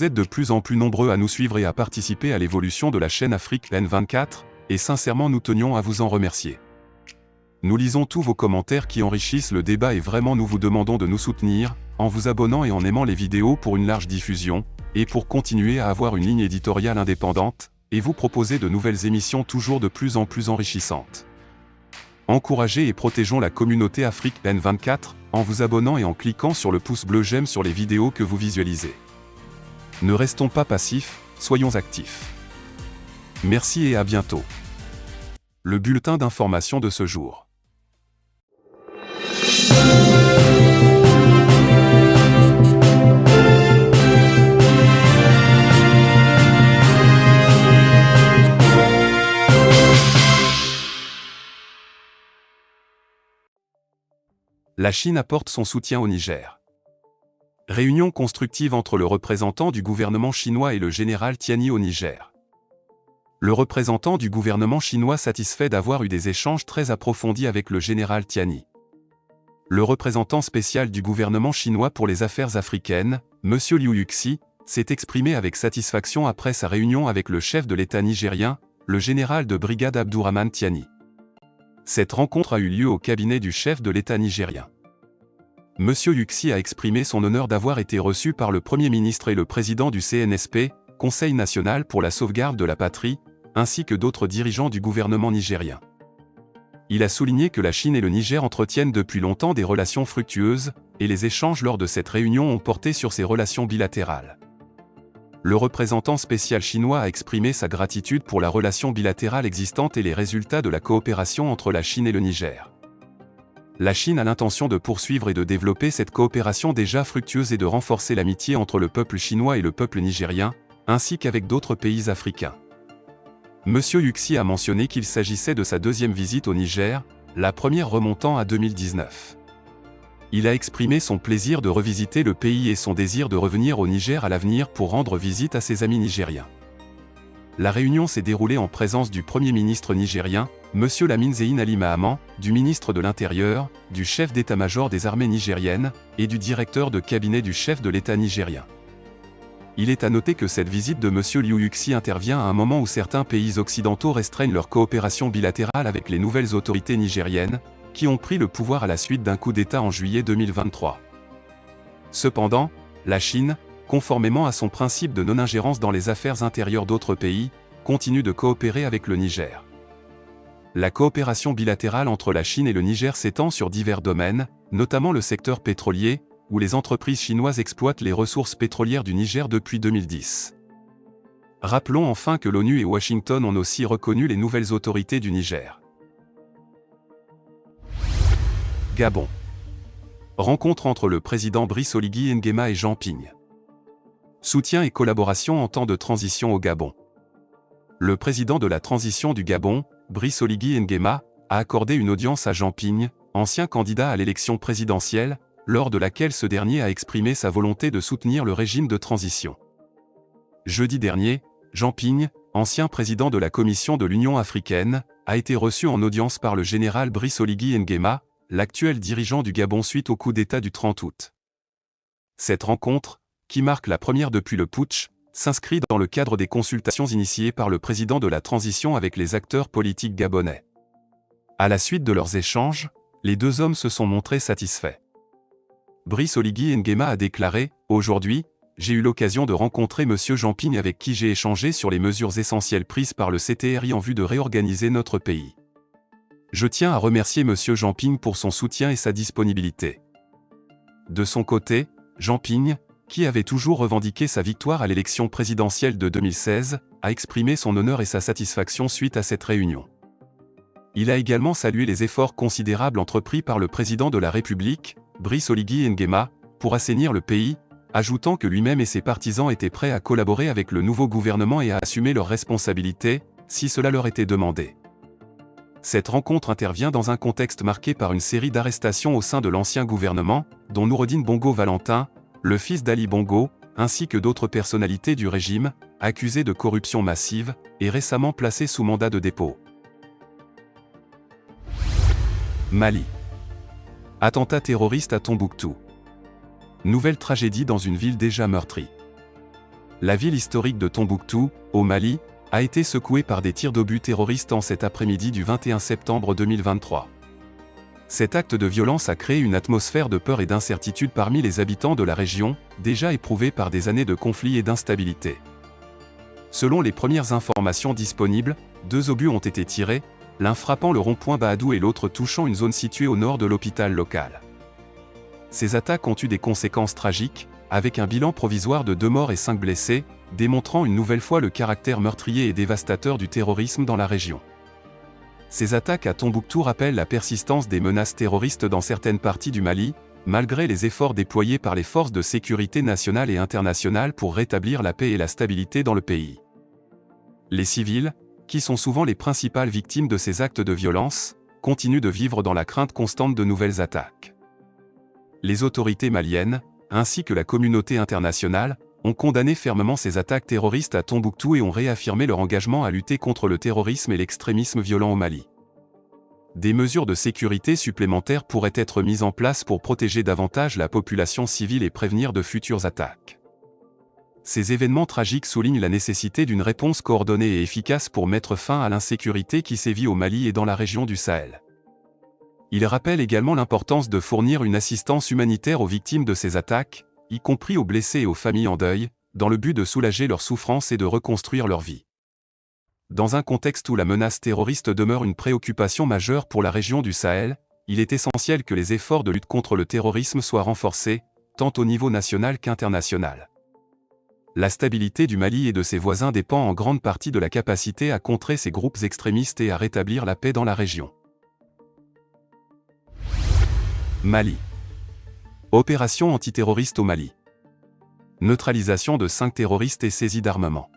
Vous êtes de plus en plus nombreux à nous suivre et à participer à l'évolution de la chaîne Afrique N24, et sincèrement nous tenions à vous en remercier. Nous lisons tous vos commentaires qui enrichissent le débat et vraiment nous vous demandons de nous soutenir, en vous abonnant et en aimant les vidéos pour une large diffusion, et pour continuer à avoir une ligne éditoriale indépendante, et vous proposer de nouvelles émissions toujours de plus en plus enrichissantes. Encouragez et protégeons la communauté Afrique N24, en vous abonnant et en cliquant sur le pouce bleu j'aime sur les vidéos que vous visualisez. Ne restons pas passifs, soyons actifs. Merci et à bientôt. Le bulletin d'information de ce jour. La Chine apporte son soutien au Niger. Réunion constructive entre le représentant du gouvernement chinois et le général Tiani au Niger. Le représentant du gouvernement chinois satisfait d'avoir eu des échanges très approfondis avec le général Tiani. Le représentant spécial du gouvernement chinois pour les affaires africaines, M. Liu Yuxi, s'est exprimé avec satisfaction après sa réunion avec le chef de l'État nigérien, le général de brigade Abdourahmane Tiani. Cette rencontre a eu lieu au cabinet du chef de l'État nigérien. M. Yuxi a exprimé son honneur d'avoir été reçu par le Premier ministre et le président du CNSP, Conseil national pour la sauvegarde de la patrie, ainsi que d'autres dirigeants du gouvernement nigérien. Il a souligné que la Chine et le Niger entretiennent depuis longtemps des relations fructueuses, et les échanges lors de cette réunion ont porté sur ces relations bilatérales. Le représentant spécial chinois a exprimé sa gratitude pour la relation bilatérale existante et les résultats de la coopération entre la Chine et le Niger. La Chine a l'intention de poursuivre et de développer cette coopération déjà fructueuse et de renforcer l'amitié entre le peuple chinois et le peuple nigérien, ainsi qu'avec d'autres pays africains. M. Yuxi a mentionné qu'il s'agissait de sa deuxième visite au Niger, la première remontant à 2019. Il a exprimé son plaisir de revisiter le pays et son désir de revenir au Niger à l'avenir pour rendre visite à ses amis nigériens. La réunion s'est déroulée en présence du Premier ministre nigérien, M. Lamine Zein Ali Mahaman, du ministre de l'Intérieur, du chef d'état-major des armées nigériennes, et du directeur de cabinet du chef de l'État nigérien. Il est à noter que cette visite de M. Liu Yuxi intervient à un moment où certains pays occidentaux restreignent leur coopération bilatérale avec les nouvelles autorités nigériennes, qui ont pris le pouvoir à la suite d'un coup d'État en juillet 2023. Cependant, la Chine, conformément à son principe de non-ingérence dans les affaires intérieures d'autres pays, continue de coopérer avec le Niger. La coopération bilatérale entre la Chine et le Niger s'étend sur divers domaines, notamment le secteur pétrolier, où les entreprises chinoises exploitent les ressources pétrolières du Niger depuis 2010. Rappelons enfin que l'ONU et Washington ont aussi reconnu les nouvelles autorités du Niger. Gabon. Rencontre entre le président Brice Oligui Nguema et Jean Ping. Soutien et collaboration en temps de transition au Gabon. Le président de la transition du Gabon, Brice Oligui Nguema, a accordé une audience à Jean Ping, ancien candidat à l'élection présidentielle, lors de laquelle ce dernier a exprimé sa volonté de soutenir le régime de transition. Jeudi dernier, Jean Ping, ancien président de la Commission de l'Union africaine, a été reçu en audience par le général Brice Oligui Nguema, l'actuel dirigeant du Gabon suite au coup d'État du 30 août. Cette rencontre, qui marque la première depuis le putsch, s'inscrit dans le cadre des consultations initiées par le président de la transition avec les acteurs politiques gabonais. À la suite de leurs échanges, les deux hommes se sont montrés satisfaits. Brice Oligui Nguema a déclaré « Aujourd'hui, j'ai eu l'occasion de rencontrer M. Jean Ping avec qui j'ai échangé sur les mesures essentielles prises par le CTRI en vue de réorganiser notre pays. Je tiens à remercier M. Jean Ping pour son soutien et sa disponibilité. » De son côté, Jean Ping, qui avait toujours revendiqué sa victoire à l'élection présidentielle de 2016, a exprimé son honneur et sa satisfaction suite à cette réunion. Il a également salué les efforts considérables entrepris par le président de la République, Brice Oligui Nguema, pour assainir le pays, ajoutant que lui-même et ses partisans étaient prêts à collaborer avec le nouveau gouvernement et à assumer leurs responsabilités, si cela leur était demandé. Cette rencontre intervient dans un contexte marqué par une série d'arrestations au sein de l'ancien gouvernement, dont Noureddine Bongo Valentin, le fils d'Ali Bongo, ainsi que d'autres personnalités du régime, accusées de corruption massive, et récemment placées sous mandat de dépôt. Mali. Attentat terroriste à Tombouctou. Nouvelle tragédie dans une ville déjà meurtrie. La ville historique de Tombouctou, au Mali, a été secouée par des tirs d'obus terroristes en cet après-midi du 21 septembre 2023. Cet acte de violence a créé une atmosphère de peur et d'incertitude parmi les habitants de la région, déjà éprouvés par des années de conflits et d'instabilité. Selon les premières informations disponibles, 2 obus ont été tirés, l'un frappant le rond-point Baadou et l'autre touchant une zone située au nord de l'hôpital local. Ces attaques ont eu des conséquences tragiques, avec un bilan provisoire de 2 morts et 5 blessés, démontrant une nouvelle fois le caractère meurtrier et dévastateur du terrorisme dans la région. Ces attaques à Tombouctou rappellent la persistance des menaces terroristes dans certaines parties du Mali, malgré les efforts déployés par les forces de sécurité nationales et internationales pour rétablir la paix et la stabilité dans le pays. Les civils, qui sont souvent les principales victimes de ces actes de violence, continuent de vivre dans la crainte constante de nouvelles attaques. Les autorités maliennes, ainsi que la communauté internationale, ont condamné fermement ces attaques terroristes à Tombouctou et ont réaffirmé leur engagement à lutter contre le terrorisme et l'extrémisme violent au Mali. Des mesures de sécurité supplémentaires pourraient être mises en place pour protéger davantage la population civile et prévenir de futures attaques. Ces événements tragiques soulignent la nécessité d'une réponse coordonnée et efficace pour mettre fin à l'insécurité qui sévit au Mali et dans la région du Sahel. Ils rappellent également l'importance de fournir une assistance humanitaire aux victimes de ces attaques, y compris aux blessés et aux familles en deuil, dans le but de soulager leurs souffrances et de reconstruire leur vie. Dans un contexte où la menace terroriste demeure une préoccupation majeure pour la région du Sahel, il est essentiel que les efforts de lutte contre le terrorisme soient renforcés, tant au niveau national qu'international. La stabilité du Mali et de ses voisins dépend en grande partie de la capacité à contrer ces groupes extrémistes et à rétablir la paix dans la région. Mali. Opération antiterroriste au Mali. Neutralisation de 5 terroristes et saisie d'armement.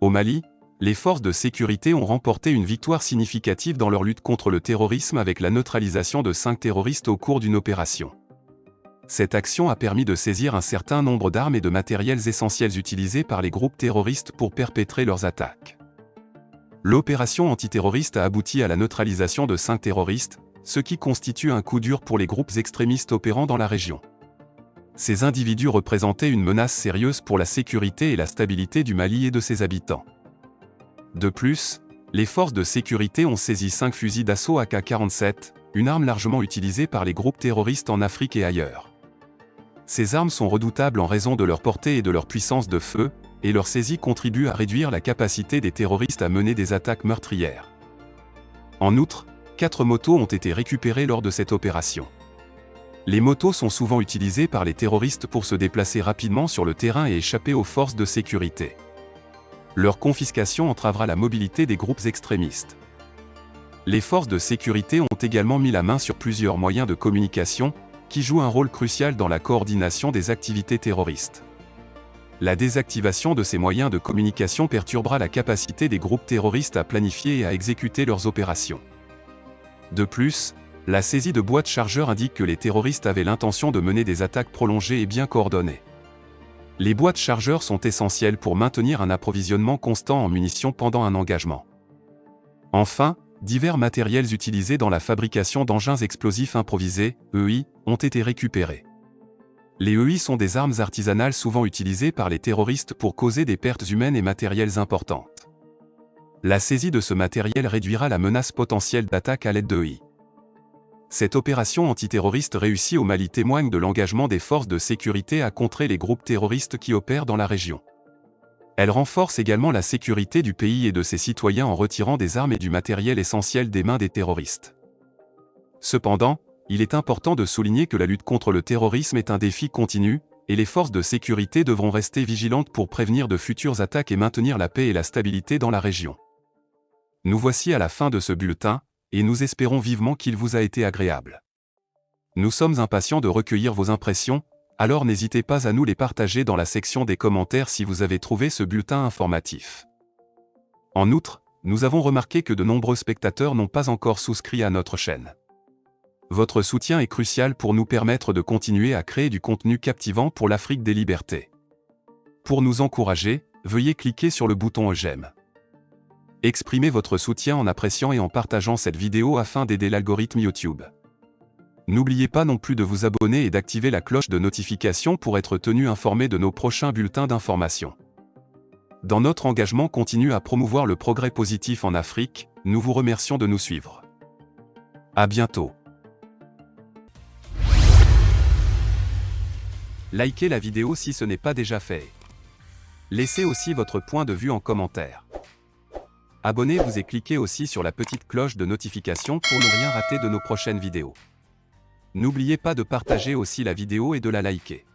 Au Mali, les forces de sécurité ont remporté une victoire significative dans leur lutte contre le terrorisme avec la neutralisation de 5 terroristes au cours d'une opération. Cette action a permis de saisir un certain nombre d'armes et de matériels essentiels utilisés par les groupes terroristes pour perpétrer leurs attaques. L'opération antiterroriste a abouti à la neutralisation de 5 terroristes, ce qui constitue un coup dur pour les groupes extrémistes opérant dans la région. Ces individus représentaient une menace sérieuse pour la sécurité et la stabilité du Mali et de ses habitants. De plus, les forces de sécurité ont saisi 5 fusils d'assaut AK-47, une arme largement utilisée par les groupes terroristes en Afrique et ailleurs. Ces armes sont redoutables en raison de leur portée et de leur puissance de feu, et leur saisie contribue à réduire la capacité des terroristes à mener des attaques meurtrières. En outre, 4 motos ont été récupérées lors de cette opération. Les motos sont souvent utilisées par les terroristes pour se déplacer rapidement sur le terrain et échapper aux forces de sécurité. Leur confiscation entravera la mobilité des groupes extrémistes. Les forces de sécurité ont également mis la main sur plusieurs moyens de communication, qui jouent un rôle crucial dans la coordination des activités terroristes. La désactivation de ces moyens de communication perturbera la capacité des groupes terroristes à planifier et à exécuter leurs opérations. De plus, la saisie de boîtes chargeurs indique que les terroristes avaient l'intention de mener des attaques prolongées et bien coordonnées. Les boîtes chargeurs sont essentielles pour maintenir un approvisionnement constant en munitions pendant un engagement. Enfin, divers matériels utilisés dans la fabrication d'engins explosifs improvisés, EI, ont été récupérés. Les EI sont des armes artisanales souvent utilisées par les terroristes pour causer des pertes humaines et matérielles importantes. La saisie de ce matériel réduira la menace potentielle d'attaque à l'aide d'EI. Cette opération antiterroriste réussie au Mali témoigne de l'engagement des forces de sécurité à contrer les groupes terroristes qui opèrent dans la région. Elle renforce également la sécurité du pays et de ses citoyens en retirant des armes et du matériel essentiel des mains des terroristes. Cependant, il est important de souligner que la lutte contre le terrorisme est un défi continu, et les forces de sécurité devront rester vigilantes pour prévenir de futures attaques et maintenir la paix et la stabilité dans la région. Nous voici à la fin de ce bulletin, et nous espérons vivement qu'il vous a été agréable. Nous sommes impatients de recueillir vos impressions, alors n'hésitez pas à nous les partager dans la section des commentaires si vous avez trouvé ce bulletin informatif. En outre, nous avons remarqué que de nombreux spectateurs n'ont pas encore souscrit à notre chaîne. Votre soutien est crucial pour nous permettre de continuer à créer du contenu captivant pour l'Afrique des libertés. Pour nous encourager, veuillez cliquer sur le bouton j'aime. Exprimez votre soutien en appréciant et en partageant cette vidéo afin d'aider l'algorithme YouTube. N'oubliez pas non plus de vous abonner et d'activer la cloche de notification pour être tenu informé de nos prochains bulletins d'information. Dans notre engagement continu à promouvoir le progrès positif en Afrique, nous vous remercions de nous suivre. À bientôt. Likez la vidéo si ce n'est pas déjà fait. Laissez aussi votre point de vue en commentaire. Abonnez-vous et cliquez aussi sur la petite cloche de notification pour ne rien rater de nos prochaines vidéos. N'oubliez pas de partager aussi la vidéo et de la liker.